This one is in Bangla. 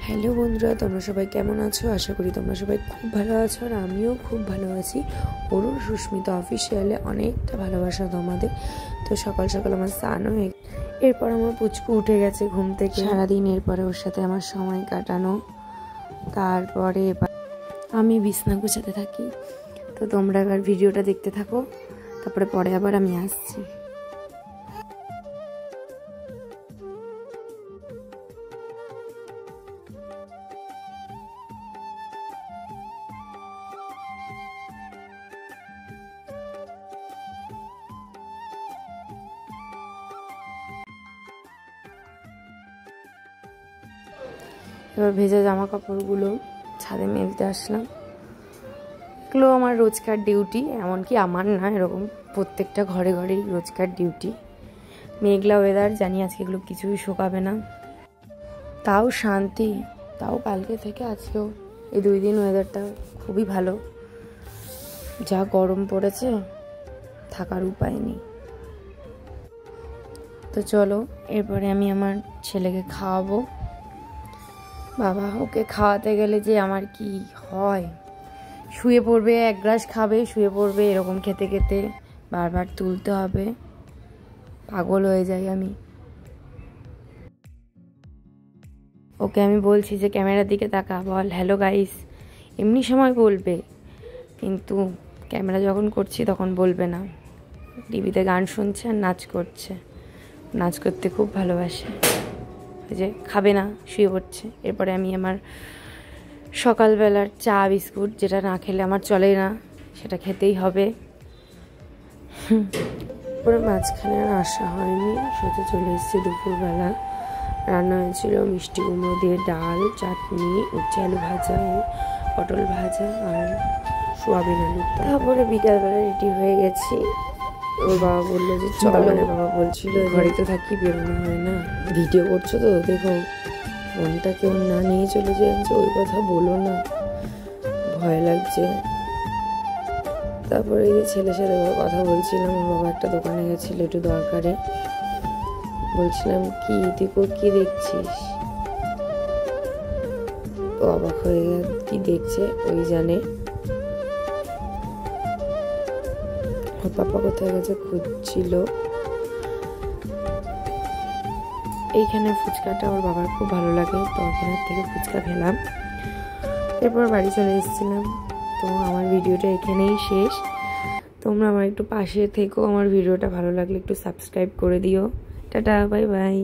হ্যালো বন্ধুরা, তোমরা সবাই কেমন আছো? আশা করি তোমরা সবাই খুব ভালো আছো, আর আমিও খুব ভালো আছি। অরুণ সুস্মিতা অফিসিয়ালে অনেকটা ভালোবাসা তোমাদের। তো সকাল সকাল আমার স্নান হয়ে এরপর আমার পুচকু উঠে গেছে ঘুম থেকে। সারাদিন এরপরে ওর সাথে আমার সময় কাটানো, তারপরে আমি বিছনা গুছাতে থাকি। তো তোমরা এবার ভিডিওটা দেখতে থাকো, তারপরে পরে আবার আমি আসছি। এবার ভেজা জামা কাপড়গুলো ছাদে মেলতে আসলাম। এগুলো আমার রোজকার ডিউটি, এমনকি আমার না, এরকম প্রত্যেকটা ঘরে ঘরেই রোজকার ডিউটি। মেঘলা ওয়েদার, জানি আজকে এগুলো কিছুই শুকাবে না, তাও শান্তি। তাও কালকে থেকে আজকেও এই 2 দিন ওয়েদারটা খুবই ভালো। যা গরম পড়েছে, থাকার উপায় নেই। তো চলো, এরপরে আমি আমার ছেলেকে খাওয়াবো। বাবা, ওকে খাওয়াতে গেলে যে আমার কি হয়, শুয়ে পড়বে, 1 গ্লাস খাবে, শুয়ে পড়বে, এরকম খেতে খেতে বারবার তুলতে হবে। পাগল হয়ে যাই আমি। ওকে আমি বলছি যে ক্যামেরার দিকে তাকা, বল হ্যালো গাইস, এমনি সময় বলবে, কিন্তু ক্যামেরা যখন করছি তখন বলবে না। টিভিতে গান শুনছে আর নাচ করছে, নাচ করতে খুব ভালোবাসে। যে খাবে না, শুয়ে পড়ছে। এরপরে আমি আমার সকালবেলার চা বিস্কুট, যেটা না খেলে আমার চলে না, সেটা খেতেই হবে। পরে মাঝখানে আর আসা হয়নি, সোজা চলে এসেছি দুপুরবেলা। রান্না হয়েছিল মিষ্টি কুমড়ো দিয়ে ডাল, চাটনি, উচ্ছে আলু ভাজা, পটল ভাজা আর সোয়াবিন আলু। তারপরে বিকালবেলা রেডি হয়ে গেছি। ওর বাবা বললো যে চলো, বাবা বলছিল ঘরে তো থাকি, বেরোনো হয় না। ভিডিও করছো তো দেখো, ফোনটা কেউ না নিয়ে চলে যাচ্ছে, ওই কথা বলো না, ভয় লাগছে। তারপরে এই ছেলের সাথে কথা বলছিলাম, ওর বাবা একটা দোকানে গেছিল একটু দরকারে। বলছিলাম কি তুই কি দেখছিস? ও অবাক হয়ে গেল, কি দেখছে ওই জানে। ওর পাপা কোথায় গেছে খুঁজছিল। এইখানে ফুচকাটা ওর বাবার খুব ভালো লাগে, তো ওখানের থেকে ফুচকা খেলাম। এরপর বাড়ি চলে এসেছিলাম। তো আমার ভিডিওটা এখানেই শেষ। তোমরা আমার একটু পাশে থেকো, আমার ভিডিওটা ভালো লাগলে একটু সাবস্ক্রাইব করে দিও। Tata, bye bye.